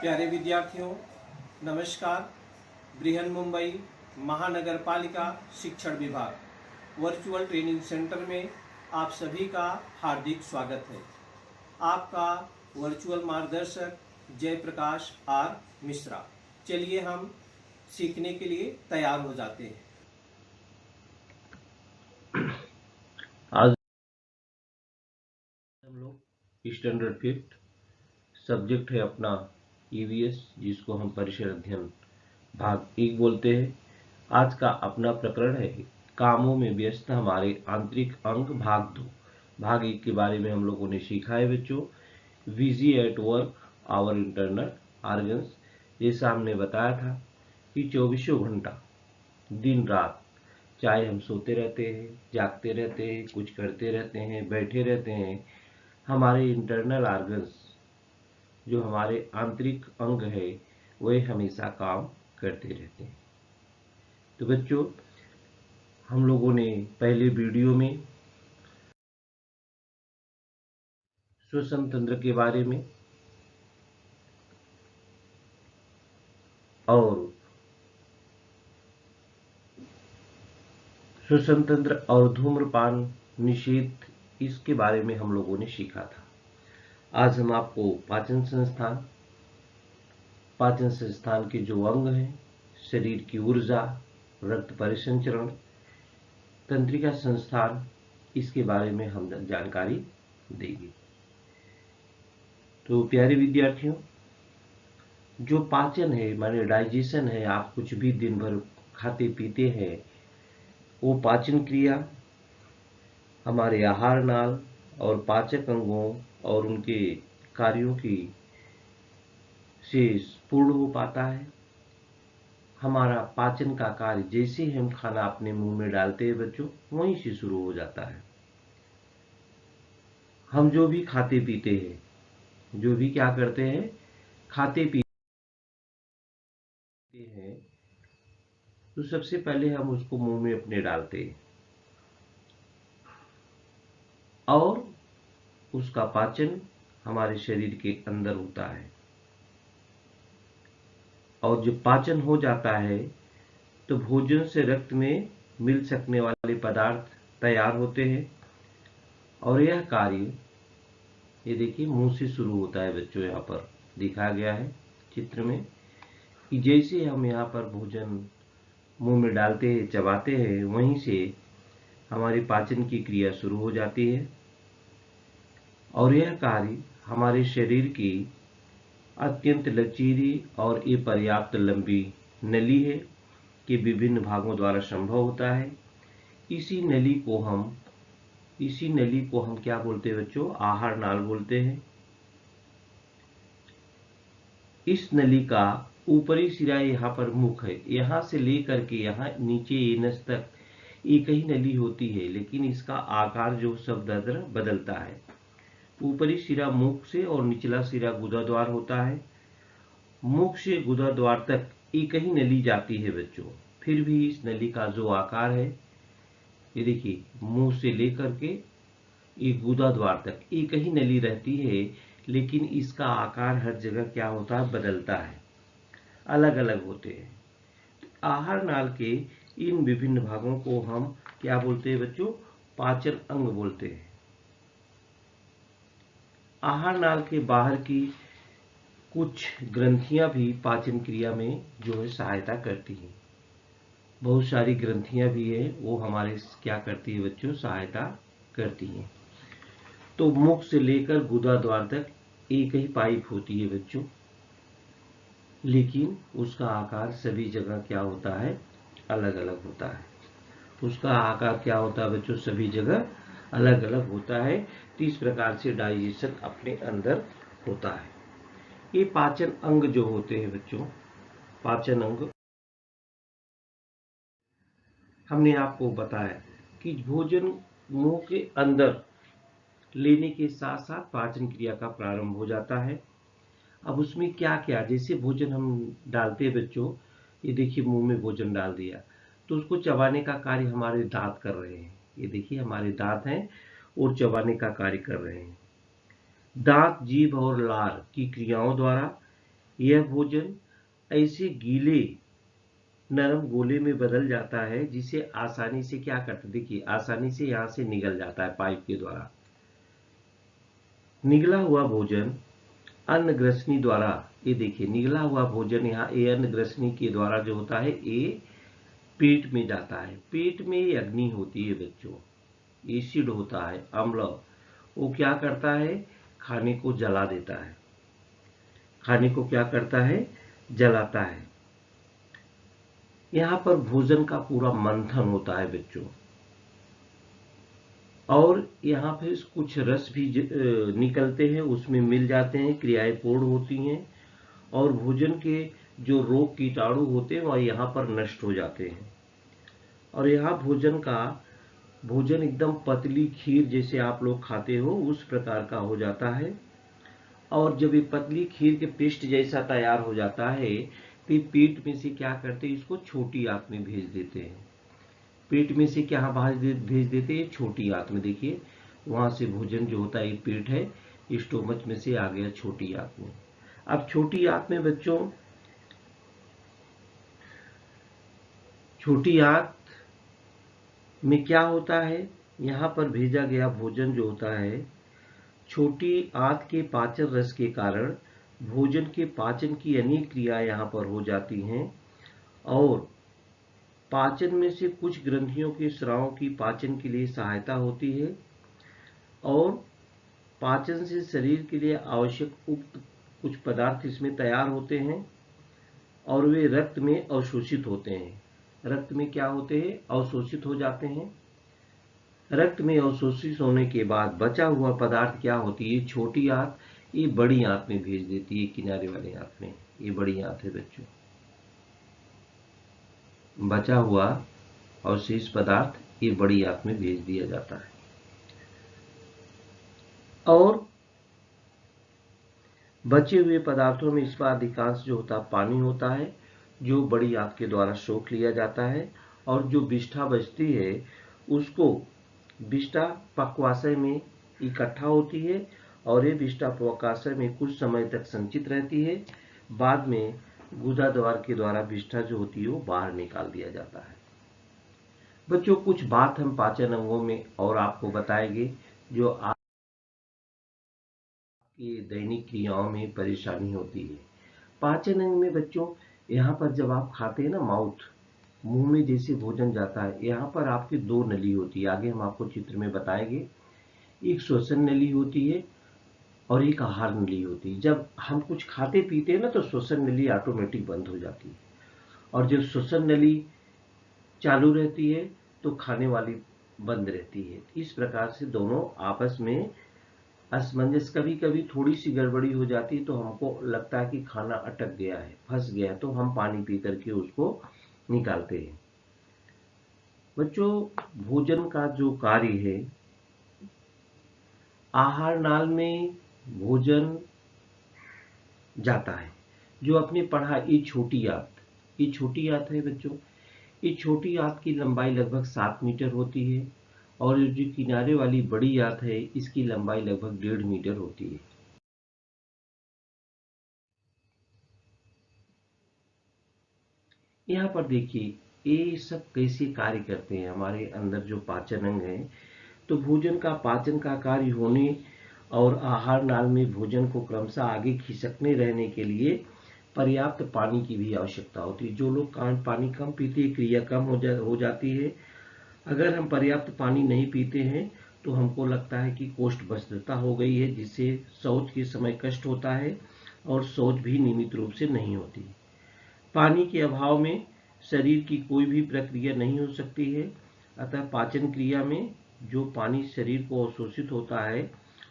प्यारे विद्यार्थियों, नमस्कार। बृहन मुंबई महानगर पालिका शिक्षण विभाग वर्चुअल ट्रेनिंग सेंटर में आप सभी का हार्दिक स्वागत है। आपका वर्चुअल मार्गदर्शक जयप्रकाश आर मिश्रा। चलिए हम सीखने के लिए तैयार हो जाते हैं। आज हम लोग स्टैंडर्ड फिफ्थ सब्जेक्ट है अपना ईवीएस, जिसको हम परिसर अध्ययन भाग 1 बोलते हैं। आज का अपना प्रकरण है कामों में व्यस्त हमारे आंतरिक अंग भाग 2। भाग 1 के बारे में हम लोगों ने सीखा है बच्चों, busy at work hour internal organs. जैसा हमने बताया था कि 24 घंटा दिन रात, चाहे हम सोते रहते हैं, जागते रहते हैं, कुछ करते रहते हैं, बैठे रहते हैं, हमारे इंटरनल ऑर्गन्स जो हमारे आंतरिक अंग है वे हमेशा काम करते रहते हैं। तो बच्चों, हम लोगों ने पहले वीडियो में श्वसन तंत्र के बारे में और श्वसन तंत्र और धूम्रपान निषेध, इसके बारे में हम लोगों ने सीखा था। आज हम आपको पाचन संस्थान के जो अंग हैं, शरीर की ऊर्जा, रक्त परिसंचरण, तंत्रिका संस्थान, इसके बारे में हम जानकारी देंगे। तो प्यारे विद्यार्थियों, जो पाचन है माने डाइजेशन है, आप कुछ भी दिन भर खाते पीते हैं, वो पाचन क्रिया हमारे आहार नाल और पाचक अंगों और उनके कार्यों की से पूर्ण हो पाता है। हमारा पाचन का कार्य जैसे ही हम खाना अपने मुंह में डालते हैं बच्चों, वहीं से शुरू हो जाता है। हम जो भी खाते पीते हैं, जो भी क्या करते हैं, खाते पीते हैं, तो सबसे पहले हम उसको मुंह में अपने डालते हैं और उसका पाचन हमारे शरीर के अंदर होता है। और जब पाचन हो जाता है तो भोजन से रक्त में मिल सकने वाले पदार्थ तैयार होते हैं और यह कार्य, ये देखिए, मुंह से शुरू होता है बच्चों। यहाँ पर दिखाया गया है चित्र में कि जैसे हम यहाँ पर भोजन मुंह में डालते हैं, चबाते हैं, वहीं से हमारी पाचन की क्रिया शुरू हो जाती है और यह कार्य हमारे शरीर की अत्यंत लचीली और अपर्याप्त लंबी नली है के विभिन्न भागों द्वारा संभव होता है। इसी नली को हम क्या बोलते हैं बच्चों? आहार नाल बोलते हैं। इस नली का ऊपरी सिरा यहाँ पर मुख है, यहाँ से लेकर के यहाँ नीचे एनस तक एक ही नली होती है, लेकिन इसका आकार जो शब्द बदलता है। ऊपरी सिरा मुख से और निचला सिरा गुदाद्वार होता है। मुख से गुदाद्वार तक एक ही नली जाती है बच्चों। फिर भी इस नली का जो आकार है, ये देखिए, मुंह से लेकर के एक गुदाद्वार तक एक ही नली रहती है, लेकिन इसका आकार हर जगह क्या होता है? बदलता है, अलग अलग होते हैं। आहार नाल के इन विभिन्न भागों को हम क्या बोलते हैं बच्चों? पाचन अंग बोलते हैं। आहार नाल के बाहर की कुछ ग्रंथियां भी पाचन क्रिया में जो है सहायता करती हैं। बहुत सारी ग्रंथियां भी है, वो हमारे क्या करती है बच्चों? सहायता करती हैं। तो मुख से लेकर गुदाद्वार तक एक ही पाइप होती है बच्चों, लेकिन उसका आकार सभी जगह क्या होता है? अलग अलग होता है। उसका आकार क्या होता है बच्चों? सभी जगह अलग अलग होता है। तो इस प्रकार से डाइजेशन अपने अंदर होता है। ये पाचन अंग जो होते हैं बच्चों, पाचन अंग, हमने आपको बताया कि भोजन मुंह के अंदर लेने के साथ साथ पाचन क्रिया का प्रारंभ हो जाता है। अब उसमें क्या क्या, जैसे भोजन हम डालते हैं बच्चों, ये देखिए मुंह में भोजन डाल दिया, तो उसको चबाने का कार्य हमारे दांत कर रहे हैं। ये देखिए हमारे दांत हैं और चबाने का कार्य कर रहे हैं। दांत, जीभ और लार की क्रियाओं द्वारा यह भोजन ऐसे गीले नरम गोले में बदल जाता है जिसे आसानी से क्या करते, देखिए आसानी से यहाँ से निगल जाता है पाइप के द्वारा। निगला हुआ भोजन अन्न ग्रसनी द्वारा, ये देखिए निगला हुआ भोजन यहाँ ये अन्न ग्रसनी के द्वारा जो होता है ये पेट में जाता है। पेट में ये अग्नि होती है बच्चों, एसिड होता है, अम्ल, वो क्या करता है, खाने को जला देता है, खाने को क्या करता है, जलाता है। यहाँ पर भोजन का पूरा मंथन होता है बच्चों, और यहाँ पे कुछ रस भी निकलते हैं, उसमें मिल जाते हैं, क्रियाएं पूर्ण होती हैं, और भोजन के जो रोग कीटाणु होते हैं वह यहाँ पर नष्ट हो जाते हैं। और यहाँ भोजन एकदम पतली खीर जैसे आप लोग खाते हो उस प्रकार का हो जाता है। और जब ये पतली खीर के पेस्ट जैसा तैयार हो जाता है तो पेट में से क्या करते हैं, इसको छोटी आंत में भेज देते हैं। पेट में से क्या भेज देते हैं, छोटी आंत में। देखिए वहां से भोजन जो होता है, एक पेट है, स्टोमच में से आ गया छोटी आंत में। अब छोटी आंत में बच्चों, छोटी आंत में क्या होता है, यहाँ पर भेजा गया भोजन जो होता है, छोटी आंत के पाचन रस के कारण भोजन के पाचन की अनेक क्रियाएं यहाँ पर हो जाती हैं, और पाचन में से कुछ ग्रंथियों के स्रावों की पाचन के लिए सहायता होती है, और पाचन से शरीर के लिए आवश्यक उक्त कुछ पदार्थ इसमें तैयार होते हैं, और वे रक्त में अवशोषित होते हैं। रक्त में क्या होते हैं, अवशोषित हो जाते हैं। रक्त में अवशोषित होने के बाद बचा हुआ पदार्थ क्या होती है, छोटी आंत ये बड़ी आंत में भेज देती है, किनारे वाले आंत में। ये बड़ी आंत है बच्चों। बचा हुआ अवशेष पदार्थ ये बड़ी आंत में भेज दिया जाता है, और बचे हुए पदार्थों में इसका अधिकांश जो होता है पानी होता है, जो बड़ी आंत के द्वारा सोख लिया जाता है, और जो विष्ठा बचती है उसको विष्ठा पक्वाशय में इकट्ठा होती है, और ये विष्ठा पक्वाशय में कुछ समय तक संचित रहती है। बाद में गुदा द्वार के द्वारा विष्ठा जो होती है वो बाहर निकाल दिया जाता है। बच्चों कुछ बात हम पाचन अंगों में और आपको बताएंगे जो आपकी दैनिक क्रियाओं में परेशानी होती है। पाचन अंग में बच्चों, यहाँ पर जब आप खाते हैं ना, मुंह में जैसे भोजन जाता है, यहाँ पर आपकी दो नली होती है, आगे हम आपको चित्र में बताएंगे। एक श्वसन नली होती है और एक आहार नली होती है। जब हम कुछ खाते पीते हैं ना तो श्वसन नली ऑटोमेटिक बंद हो जाती है, और जब श्वसन नली चालू रहती है तो खाने वाली बंद रहती है। इस प्रकार से दोनों आपस में असमंजस, कभी कभी थोड़ी सी गड़बड़ी हो जाती है तो हमको लगता है कि खाना अटक गया है, फंस गया है, तो हम पानी पी करके उसको निकालते हैं। बच्चों भोजन का जो कार्य है, आहार नाल में भोजन जाता है। जो आपने पढ़ा ये छोटी आंत है बच्चों। ये छोटी आंत की लंबाई लगभग 7 मीटर होती है, और जो किनारे वाली बड़ी आंत है इसकी लंबाई लगभग 1.5 मीटर होती है। यहाँ पर देखिए ये सब कैसे कार्य करते हैं हमारे अंदर जो पाचन अंग है। तो भोजन का पाचन का कार्य होने और आहार नाल में भोजन को क्रमशः आगे खिसकने रहने के लिए पर्याप्त पानी की भी आवश्यकता होती है। जो लोग पानी कम पीते हैं, क्रिया कम हो जाती है। अगर हम पर्याप्त पानी नहीं पीते हैं तो हमको लगता है कि कोष्ठबद्धता हो गई है, जिससे शौच के समय कष्ट होता है, और शौच भी नियमित रूप से नहीं होती। पानी के अभाव में शरीर की कोई भी प्रक्रिया नहीं हो सकती है। अतः पाचन क्रिया में जो पानी शरीर को अवशोषित होता है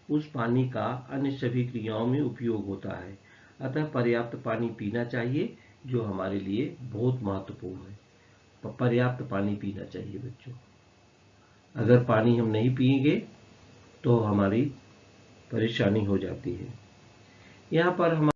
उस पानी का अन्य सभी क्रियाओं में उपयोग होता है। अतः पर्याप्त पानी पीना चाहिए, जो हमारे लिए बहुत महत्वपूर्ण है। पर्याप्त पानी पीना चाहिए बच्चों। अगर पानी हम नहीं पिएंगे तो हमारी परेशानी हो जाती है। यहाँ पर हम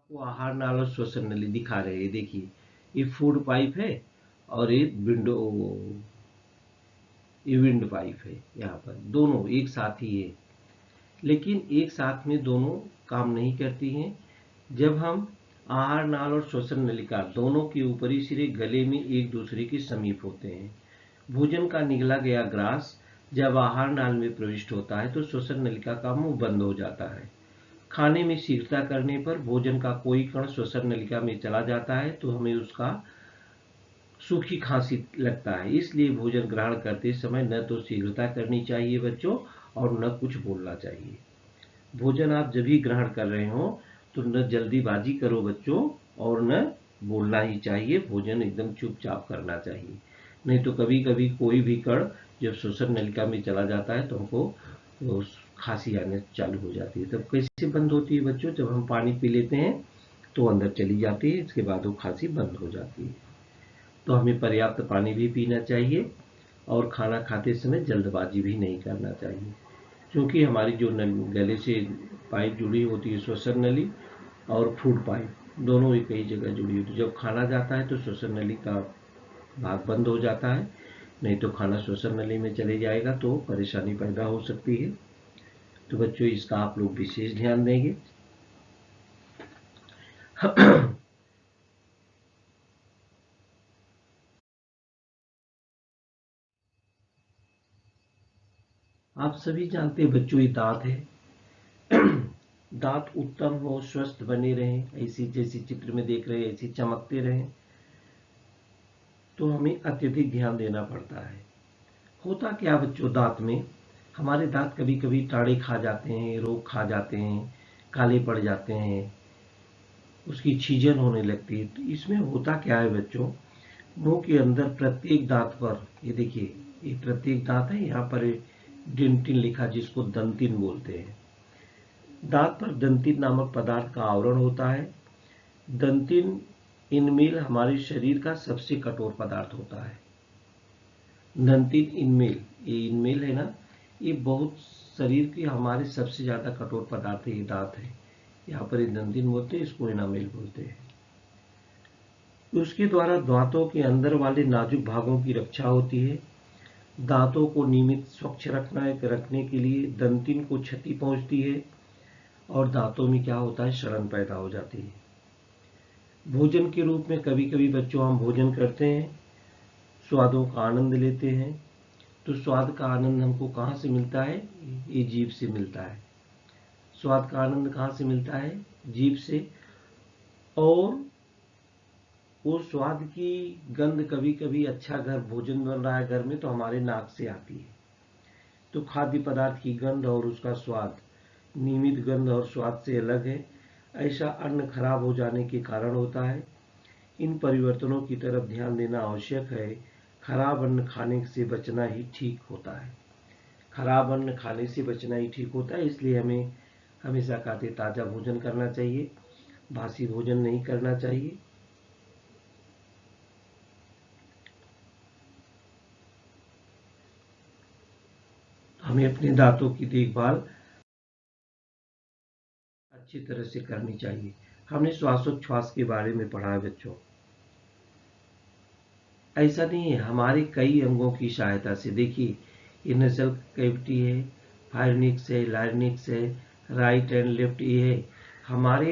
आपको आहार नाल और श्वसन नली दिखा रहे हैं। देखिए, ये फूड पाइप है और ये विंड पाइप है। यहाँ पर दोनों एक साथ ही है, लेकिन एक साथ में दोनों काम नहीं करती हैं। जब हम आहार नाल और श्वसन नलिका दोनों के ऊपरी सिरे गले में एक दूसरे के समीप होते हैं। भोजन का निगला गया ग्रास जब आहार नाल में प्रविष्ट होता है तो श्वसन नलिका का मुंह बंद हो जाता है। खाने में शीघ्रता करने पर भोजन का कोई कण श्वसन नलिका में चला जाता है तो हमें उसका सूखी खांसी लगता है। इसलिए भोजन ग्रहण करते समय न तो शीघ्रता करनी चाहिए बच्चों, और न कुछ बोलना चाहिए। भोजन आप जब भी ग्रहण कर रहे हो तो न जल्दीबाजी करो बच्चों, और न बोलना ही चाहिए। भोजन एकदम चुपचाप करना चाहिए, नहीं तो कभी कभी कोई भी कण जब श्वसन नलिका में चला जाता है तो हमको खांसी आने चालू हो जाती है। तब कैसे बंद होती है बच्चों? जब हम पानी पी लेते हैं तो अंदर चली जाती है, इसके बाद वो खांसी बंद हो जाती है। तो हमें पर्याप्त पानी भी पीना चाहिए और खाना खाते समय जल्दबाजी भी नहीं करना चाहिए, क्योंकि हमारी जो गले से पाइप जुड़ी होती है, श्वसन नली और फूड पाइप दोनों ही कई जगह जुड़ी होती है। जब खाना जाता है तो श्वसन नली का भाग बंद हो जाता है, नहीं तो खाना श्वसन नली में चले जाएगा तो परेशानी पैदा हो सकती है। तो बच्चों, इसका आप लोग विशेष ध्यान देंगे। आप सभी जानते हैं बच्चों, ये दांत है। दांत उत्तम हो, स्वस्थ बने रहें, ऐसी जैसी चित्र में देख रहे हैं ऐसी चमकते रहें, तो हमें अत्यधिक ध्यान देना पड़ता है। होता क्या बच्चों, दांत में हमारे दांत कभी कभी टाड़े खा जाते हैं, रोग खा जाते हैं, काले पड़ जाते हैं, उसकी छीजन होने लगती है। तो इसमें होता क्या है बच्चों, मुंह के अंदर प्रत्येक दांत पर, ये देखिए, ये प्रत्येक दांत है, यहाँ पर डेंटिन लिखा जिसको दंतिन बोलते हैं। दांत पर दंतिन नामक पदार्थ का आवरण होता है। दंतिन इनमेल हमारे शरीर का सबसे कठोर पदार्थ होता है। दंतिन इनमेल, ये इनमेल है ना, ये बहुत शरीर के हमारे सबसे ज्यादा कठोर पदार्थ है, ये दांत है। यहाँ पर ये दंतिन बोलते हैं, इसको इनामेल बोलते हैं। उसके द्वारा दांतों के अंदर वाले नाजुक भागों की रक्षा होती है। दांतों को नियमित स्वच्छ रखने के लिए दंतिन को क्षति पहुंचती है और दांतों में क्या होता है, सड़न पैदा हो जाती है। भोजन के रूप में कभी कभी बच्चों हम भोजन करते हैं, स्वादों का आनंद लेते हैं। तो स्वाद का आनंद हमको कहाँ से मिलता है? ये जीभ से मिलता है। स्वाद का आनंद कहाँ से मिलता है? जीभ से। और वो स्वाद की गंध कभी कभी अच्छा घर भोजन बन रहा है घर में तो हमारे नाक से आती है। तो खाद्य पदार्थ की गंध और उसका स्वाद नियमित गंध और स्वाद से अलग है। ऐसा अन्न खराब हो जाने के कारण होता है। इन परिवर्तनों की तरफ ध्यान देना आवश्यक है। खराब अन्न खाने से बचना ही ठीक होता है। खराब अन्न खाने से बचना ही ठीक होता है, इसलिए हमें हमेशा कहते ताज़ा भोजन करना चाहिए, बासी भोजन नहीं करना चाहिए। हमें अपने दांतों की देखभाल अच्छी तरह से करनी चाहिए। हमने श्वासोच्छ्वास के बारे में पढ़ा है बच्चों। ऐसा नहीं है, हमारे कई अंगों की सहायता से, देखिए, ये नसल कैविटी है, फायरनिक्स है, लारिंक्स है, राइट एंड लेफ्ट ये है। हमारे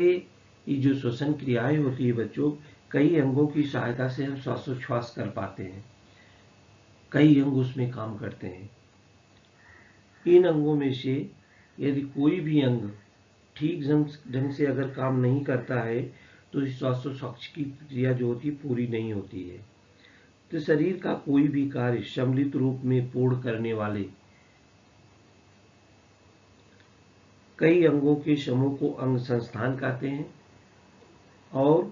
ये जो श्वसन क्रियाएं होती है बच्चों, कई अंगों की सहायता से हम श्वासोच्छ्वास कर पाते हैं। कई अंग उसमें काम करते हैं। इन अंगों में से यदि कोई भी अंग ठीक ढंग से अगर काम नहीं करता है तो श्वासोच्छ्वास की क्रिया जो होती है पूरी नहीं होती है। तो शरीर का कोई भी कार्य सम्मिलित रूप में पूर्ण करने वाले कई अंगों के समूह को अंग संस्थान कहते हैं। और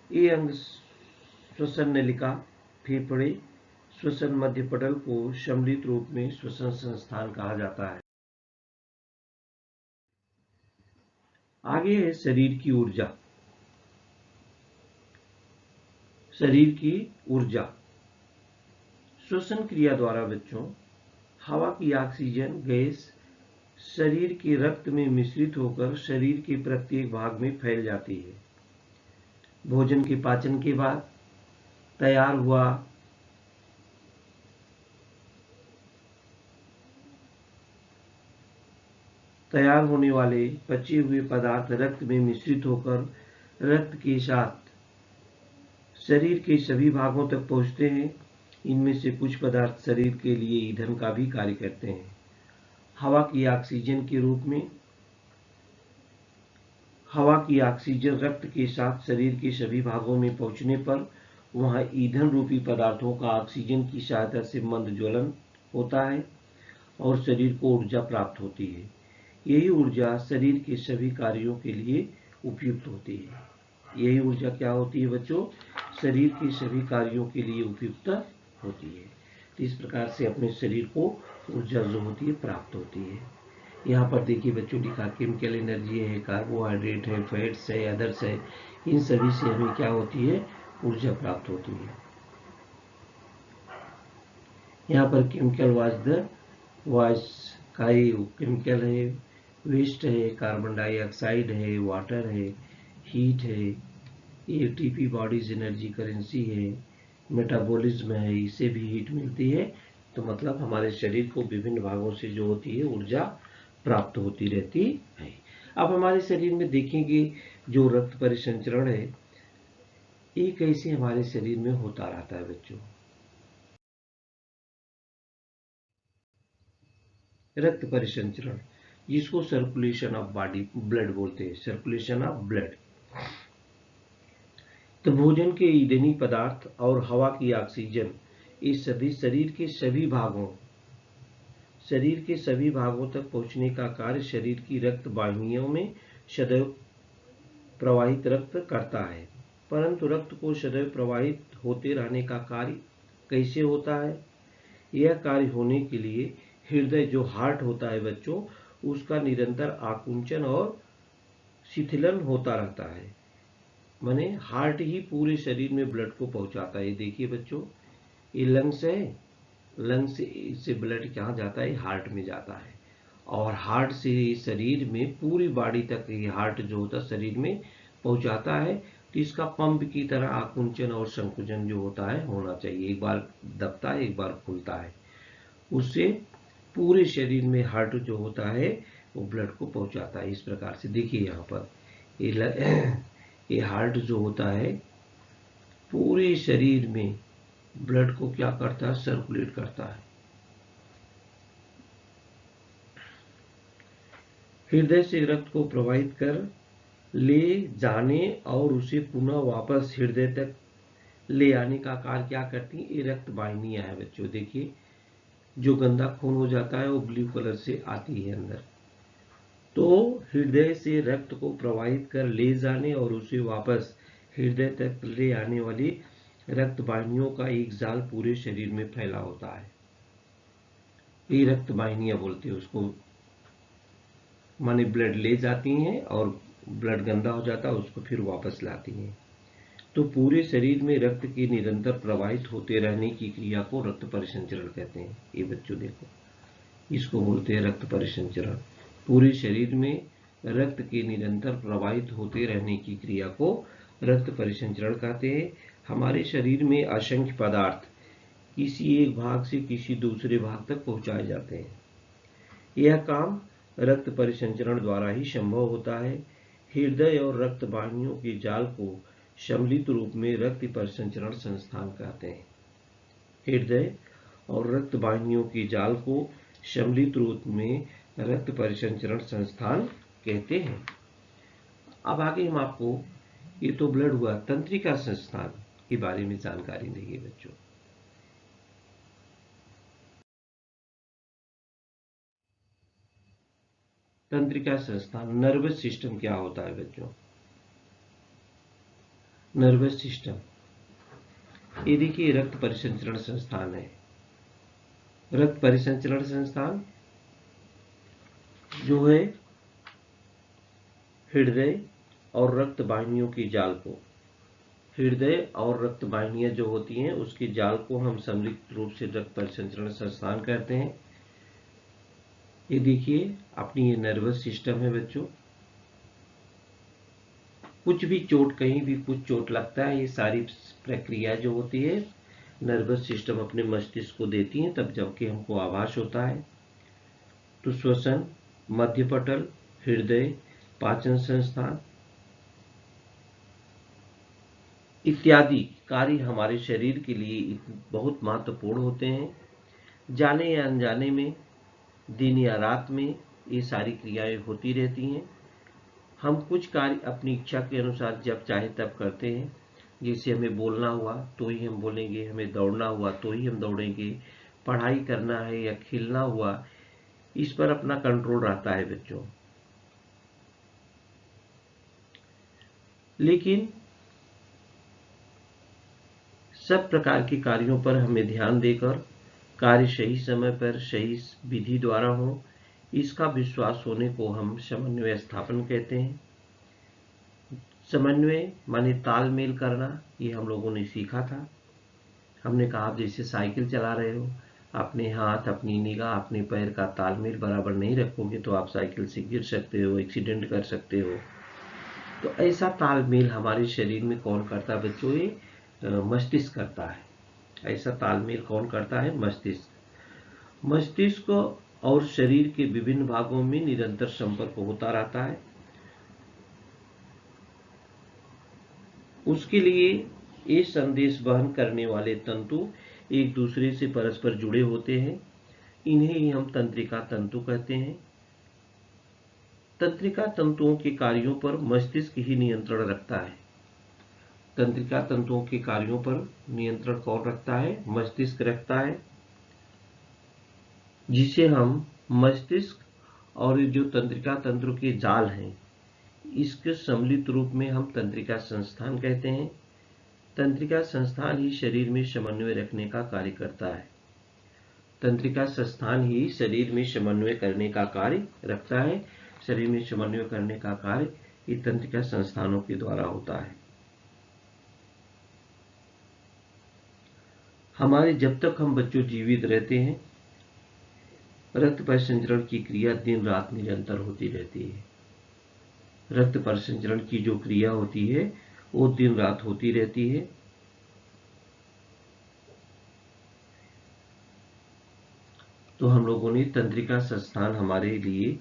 ये अंग श्वसन नलिका, फेफड़े, श्वसन मध्यपटल को सम्मिलित रूप में श्वसन संस्थान कहा जाता है। आगे है शरीर की ऊर्जा। शरीर की ऊर्जा श्वसन क्रिया द्वारा बच्चों हवा की ऑक्सीजन गैस शरीर के रक्त में मिश्रित होकर शरीर के प्रत्येक भाग में फैल जाती है। भोजन के पाचन के बाद तैयार होने वाले पचे हुए पदार्थ रक्त में मिश्रित होकर रक्त के साथ शरीर के सभी भागों तक पहुंचते हैं। इनमें से कुछ पदार्थ शरीर के लिए ईंधन का भी कार्य करते हैं। हवा की ऑक्सीजन रक्त के साथ शरीर के सभी भागों में पहुंचने पर वहां ईंधन रूपी पदार्थों का ऑक्सीजन की सहायता से मंद ज्वलन होता है और शरीर को ऊर्जा प्राप्त होती है। यही ऊर्जा शरीर के सभी कार्यों के लिए उपयुक्त होती है। यही ऊर्जा क्या होती है बच्चों? शरीर के सभी कार्यों के लिए उपयुक्त होती है। तो इस प्रकार से अपने शरीर को ऊर्जा जो होती है प्राप्त होती है। यहाँ पर देखिए बच्चों लिखा केमिकल एनर्जी है, कार्बोहाइड्रेट है, फैट्स है, अदर्स है, इन सभी से हमें क्या होती है? ऊर्जा प्राप्त होती है। यहाँ पर केमिकल वाज केमिकल है, वेस्ट है, कार्बन डाइऑक्साइड है, वाटर है, हीट है, एटीपी बॉडीज एनर्जी करेंसी है, मेटाबॉलिज्म है, इससे भी हीट मिलती है। तो मतलब हमारे शरीर को विभिन्न भागों से जो होती है ऊर्जा प्राप्त होती रहती है। अब हमारे शरीर में देखेंगे जो रक्त परिसंचरण है ये कैसे हमारे शरीर में होता रहता है बच्चों। रक्त परिसंचरण जिसको सर्कुलेशन ऑफ बॉडी ब्लड बोलते हैं, सर्कुलेशन ऑफ ब्लड। तो भोजन के ईंधनी पदार्थ और हवा की ऑक्सीजन इस सभी शरीर के सभी भागों तक पहुंचने का कार्य शरीर की रक्त वाहिनियों में सदैव प्रवाहित रक्त करता है। परंतु रक्त को सदैव प्रवाहित होते रहने का कार्य कैसे होता है? यह कार्य होने के लिए हृदय जो हार्ट होता है बच्चों, उसका निरंतर आकुंचन और शिथिलन होता रहता है। माने हार्ट ही पूरे शरीर में ब्लड को पहुंचाता है। देखिए बच्चों, ये लंग्स है, लंग्स से ब्लड कहाँ जाता है? हार्ट में जाता है और हार्ट से शरीर में पूरी बॉडी तक ये हार्ट जो होता है शरीर में पहुंचाता है। तो इसका पंप की तरह आकुंचन और संकुचन जो होता है होना चाहिए। एक बार दबता है, एक बार खुलता है, उससे पूरे शरीर में हार्ट जो होता है वो ब्लड को पहुंचाता है। इस प्रकार से देखिए यहाँ पर ये हार्ट जो होता है पूरे शरीर में ब्लड को क्या करता है? सर्कुलेट करता है। हृदय से रक्त को प्रवाहित कर ले जाने और उसे पुनः वापस हृदय तक ले आने का कार्य क्या करती है? ये रक्त वाहिनियां है बच्चों। देखिए जो गंदा खून हो जाता है वो ब्लू कलर से आती है अंदर। तो हृदय से रक्त को प्रवाहित कर ले जाने और उसे वापस हृदय तक ले आने वाली रक्त वाहिनियों का एक जाल पूरे शरीर में फैला होता है। ये रक्त वाहिनियां बोलते हैं उसको। माने ब्लड ले जाती हैं और ब्लड गंदा हो जाता है उसको फिर वापस लाती हैं। तो पूरे शरीर में रक्त के निरंतर प्रवाहित होते रहने की क्रिया को रक्त परिसंचरण कहते हैं। ये बच्चों देखो, इसको बोलते हैं रक्त परिसंचरण। पूरे शरीर में रक्त के निरंतर प्रवाहित होते रहने की क्रिया को रक्त परिसंचरण कहते हैं। हमारे शरीर में असंख्य पदार्थ किसी एक भाग से किसी दूसरे भाग तक पहुंचाए जाते हैं। यह काम रक्त परिसंचरण द्वारा ही संभव होता है। हृदय और रक्त वाहिनियों के जाल को सम्मिलित रूप में रक्त परिसंचरण संस्थान कहते हैं। हृदय और रक्त वाहिनियों के जाल को सम्मिलित रूप में रक्त परिसंचरण संस्थान कहते हैं। अब आगे हम आपको, ये तो ब्लड हुआ, तंत्रिका संस्थान के बारे में जानकारी देंगे बच्चों। तंत्रिका संस्थान, नर्वस सिस्टम क्या होता है बच्चों? नर्वस सिस्टम ये देखिए रक्त परिसंचरण संस्थान है। रक्त परिसंचरण संस्थान जो है हृदय और रक्त वाहिनियों के जाल को, हृदय और रक्त वाहिनियां जो होती हैं उसके जाल को हम सम्मिलित रूप से रक्त परिसंचरण संस्थान कहते हैं। ये देखिए अपनी ये नर्वस सिस्टम है बच्चों। कुछ भी चोट, कहीं भी कुछ चोट लगता है, ये सारी प्रक्रिया जो होती है नर्वस सिस्टम अपने मस्तिष्क को देती है, तब जबकि हमको आभास होता है। तो श्वसन, मध्यपटल, हृदय, पाचन संस्थान इत्यादि कार्य हमारे शरीर के लिए बहुत महत्वपूर्ण होते हैं। जाने या अनजाने में, दिन या रात में ये सारी क्रियाएं होती रहती हैं। हम कुछ कार्य अपनी इच्छा के अनुसार जब चाहे तब करते हैं। जैसे हमें बोलना हुआ तो ही हम बोलेंगे, हमें दौड़ना हुआ तो ही हम दौड़ेंगे, पढ़ाई करना है या खेलना हुआ, इस पर अपना कंट्रोल रहता है बच्चों। लेकिन सब प्रकार के कार्यों पर हमें ध्यान देकर कार्य सही समय पर सही विधि द्वारा हो, इसका विश्वास होने को हम समन्वय स्थापन कहते हैं। समन्वय माने तालमेल करना, ये हम लोगों ने सीखा था। हमने कहा आप जैसे साइकिल चला रहे हो, अपने हाथ, अपनी निगाह, अपने पैर का तालमेल बराबर नहीं रखोगे तो आप साइकिल से गिर सकते हो, एक्सीडेंट कर सकते हो। तो ऐसा तालमेल हमारे शरीर में कौन करता है बच्चों? ये मस्तिष्क करता है। ऐसा तालमेल कौन करता है? मस्तिष्क। मस्तिष्क और शरीर के विभिन्न भागों में निरंतर संपर्क होता रहता है। उसके लिए ये संदेश वहन करने वाले तंतु एक दूसरे से परस्पर जुड़े होते हैं। इन्हें ही हम तंत्रिका तंतु कहते हैं। तंत्रिका तंतुओं के कार्यों पर मस्तिष्क ही नियंत्रण रखता है। तंत्रिका तंतुओं के कार्यों पर नियंत्रण कौन रखता है? मस्तिष्क रखता है, जिसे हम मस्तिष्क और जो तंत्रिका तंत्र के जाल हैं, इसके सम्मिलित रूप में हम तंत्रिका संस्थान कहते हैं। तंत्रिका संस्थान ही शरीर में समन्वय रखने का कार्य करता है। तंत्रिका संस्थान ही शरीर में समन्वय करने का कार्य रखता है। शरीर में समन्वय करने का कार्य ये तंत्रिका संस्थानों के द्वारा होता है। हमारे जब तक हम बच्चों जीवित रहते हैं, रक्त परिसंचरण की क्रिया दिन रात निरंतर होती रहती है। रक्त परिसंचरण की जो क्रिया होती है वो दिन रात होती रहती है। तो हम लोगों ने तंत्रिका संस्थान हमारे लिए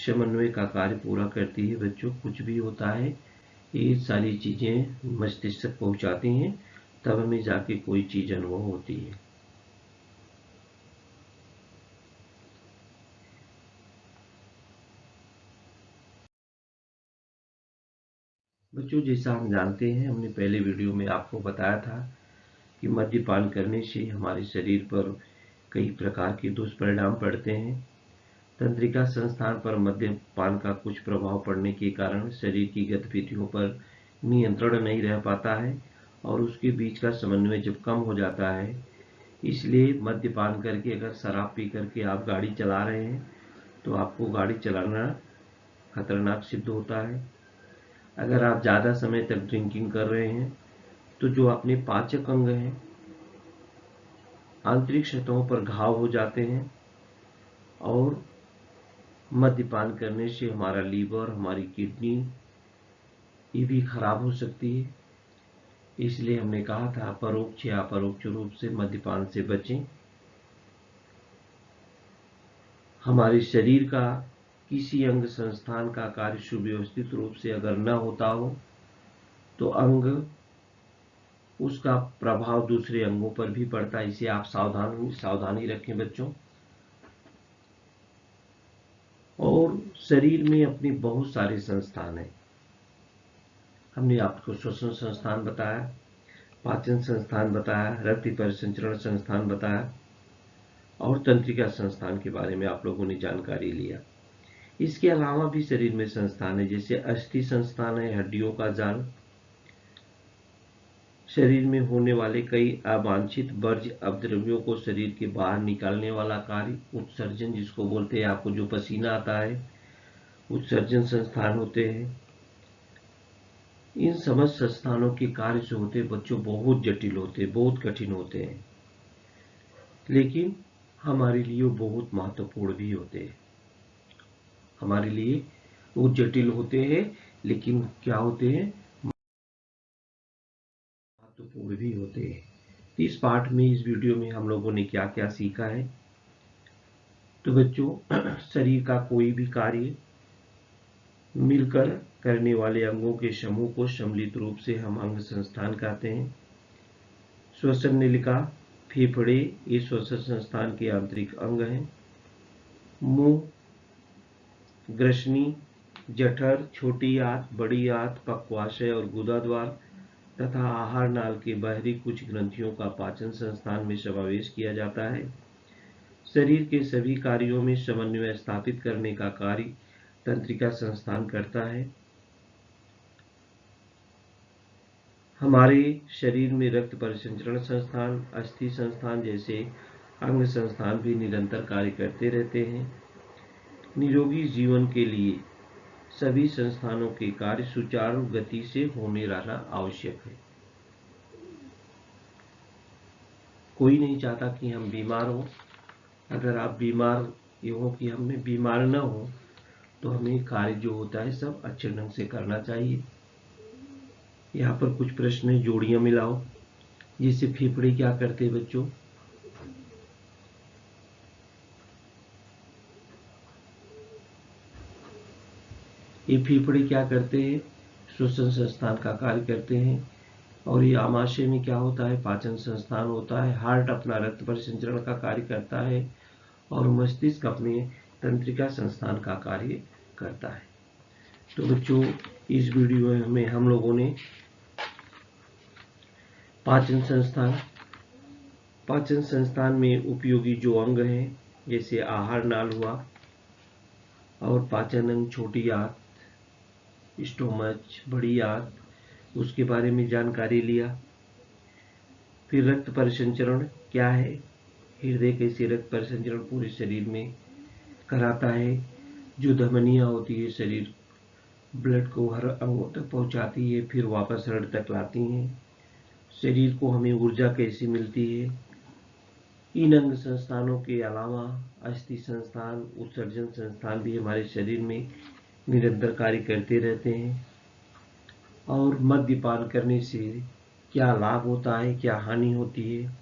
समन्वय का कार्य पूरा करती है बच्चों। कुछ भी होता है ये सारी चीजें मस्तिष्क तक पहुंचाती हैं, तब हमें जाके कोई चीज अनुभव होती है। बच्चों जैसा हम जानते हैं, हमने पहले वीडियो में आपको बताया था कि मद्यपान करने से हमारे शरीर पर कई प्रकार के दुष्परिणाम पड़ते हैं। तंत्रिका संस्थान पर मद्यपान का कुछ प्रभाव पड़ने के कारण शरीर की गतिविधियों पर नियंत्रण नहीं रह पाता है और उसके बीच का समन्वय जब कम हो जाता है, इसलिए मद्यपान करके, अगर शराब पी करके आप गाड़ी चला रहे हैं तो आपको गाड़ी चलाना खतरनाक सिद्ध होता है। अगर आप ज़्यादा समय तक ड्रिंकिंग कर रहे हैं तो जो अपने पाचक अंग हैं, आंतरिक सतहों पर घाव हो जाते हैं और मद्यपान करने से हमारा लीवर, हमारी किडनी ये भी खराब हो सकती है। इसलिए हमने कहा था परोक्ष या अपरोक्ष रूप से मद्यपान से बचें। हमारे शरीर का किसी अंग संस्थान का कार्य सुव्यवस्थित रूप से अगर न होता हो तो उसका प्रभाव दूसरे अंगों पर भी पड़ता है। इसे आप सावधानी रखें बच्चों। और शरीर में अपने बहुत सारे संस्थान हैं। हमने आपको श्वसन संस्थान बताया, पाचन संस्थान बताया, रक्त परिसंचरण संस्थान बताया और तंत्रिका संस्थान के बारे में आप लोगों ने जानकारी लिया। इसके अलावा भी शरीर में संस्थान है, जैसे अस्थि संस्थान है, हड्डियों का जाल, शरीर में होने वाले कई अवांछित वर्ज्य अपद्रव्यों को शरीर के बाहर निकालने वाला कार्य, उत्सर्जन जिसको बोलते हैं, आपको जो पसीना आता है उत्सर्जन संस्थान होते हैं। इन समस्त संस्थानों के कार्य जो होते हैं बच्चों बहुत जटिल होते हैं, बहुत कठिन होते हैं, लेकिन हमारे लिए बहुत महत्वपूर्ण भी होते हैं। हमारे लिए वो जटिल होते हैं, लेकिन क्या होते हैं, महत्वपूर्ण भी होते हैं। तो इस पाठ में, इस वीडियो में हम लोगों ने क्या क्या सीखा है। तो बच्चों, शरीर का कोई भी कार्य मिलकर करने वाले अंगों के समूह को सम्मिलित रूप से हम अंग संस्थान कहते हैं। श्वसन ने लिखा, फेफड़े ये श्वसन संस्थान के आंतरिक अंग हैं। मुंह, ग्रसनी, जठर, छोटी आंत, बड़ी आंत, पक्वाशय और गुदा द्वार तथा आहार नाल के बाहरी कुछ ग्रंथियों का पाचन संस्थान में समावेश किया जाता है। शरीर के सभी कार्यों में समन्वय स्थापित करने का कार्य तंत्रिका संस्थान करता है। हमारे शरीर में रक्त परिसंचरण संस्थान, अस्थि संस्थान जैसे अंग संस्थान भी निरंतर कार्य करते रहते हैं। निरोगी जीवन के लिए सभी संस्थानों के कार्य सुचारू गति से होने रहना आवश्यक है। कोई नहीं चाहता कि हम बीमार हों। अगर आप बीमार ये हो कि हमें बीमार न हो, तो हमें कार्य जो होता है सब अच्छे ढंग से करना चाहिए। यहाँ पर कुछ प्रश्न है, जोड़ियां मिलाओ। जिससे फेफड़े क्या करते हैं बच्चों, ये फेफड़े क्या करते हैं, श्वसन संस्थान का कार्य करते हैं। और ये आमाशय में क्या होता है, पाचन संस्थान होता है। हार्ट अपना रक्त परिसंचरण का कार्य करता है और मस्तिष्क अपने तंत्रिका संस्थान का कार्य करता है। तो बच्चों, इस वीडियो में हम लोगों ने पाचन संस्थान में उपयोगी जो अंग हैं, जैसे आहार नाल हुआ और पाचन अंग छोटी आंत, स्टोमच, बड़ी आंत, उसके बारे में जानकारी लिया। फिर रक्त परिसंचरण क्या है, हृदय कैसे रक्त परिसंचरण पूरे शरीर में कराता है। जो धमनियाँ होती है शरीर ब्लड को हर अंगों तक पहुंचाती है, फिर वापस हृदय तक लाती हैं। शरीर को हमें ऊर्जा कैसे मिलती है। इन अंग संस्थानों के अलावा अस्थि संस्थान, उत्सर्जन संस्थान भी हमारे शरीर में निरंतर कार्य करते रहते हैं। और मद्यपान करने से क्या लाभ होता है, क्या हानि होती है।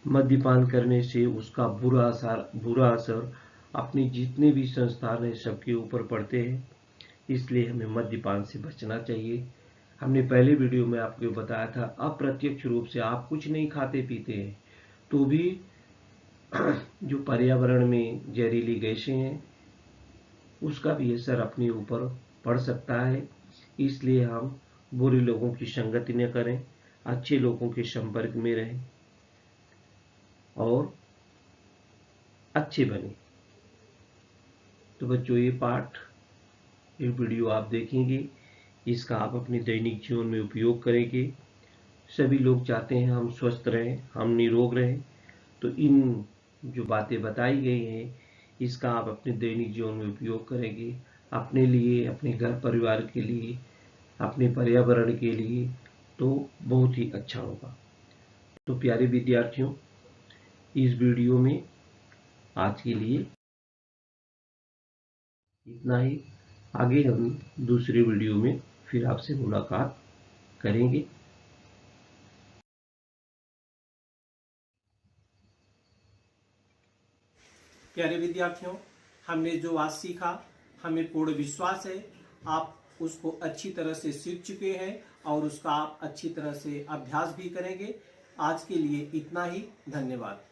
मद्यपान करने से उसका बुरा असर अपने जितने भी संस्थान है सबके ऊपर पड़ते हैं। इसलिए हमें मद्यपान से बचना चाहिए। हमने पहले वीडियो में आपको बताया था, अप्रत्यक्ष रूप से आप कुछ नहीं खाते पीते हैं तो भी जो पर्यावरण में जहरीली गैसें हैं उसका भी असर अपने ऊपर पड़ सकता है। इसलिए हम बुरे लोगों की संगति न करें, अच्छे लोगों के संपर्क में रहें और अच्छे बने। तो बच्चों, ये पाठ, ये वीडियो आप देखेंगे, इसका आप अपने दैनिक जीवन में उपयोग करेंगे। सभी लोग चाहते हैं हम स्वस्थ रहें, हम निरोग रहें। तो इन जो बातें बताई गई हैं इसका आप अपने दैनिक जीवन में उपयोग करेंगे, अपने लिए, अपने घर परिवार के लिए, अपने पर्यावरण के लिए, तो बहुत ही अच्छा होगा। तो प्यारे विद्यार्थियों, इस वीडियो में आज के लिए इतना ही। आगे हम दूसरे वीडियो में फिर आपसे मुलाकात करेंगे। प्यारे विद्यार्थियों, हमने जो आज सीखा, हमें पूर्ण विश्वास है आप उसको अच्छी तरह से सीख चुके हैं और उसका आप अच्छी तरह से अभ्यास भी करेंगे। आज के लिए इतना ही। धन्यवाद।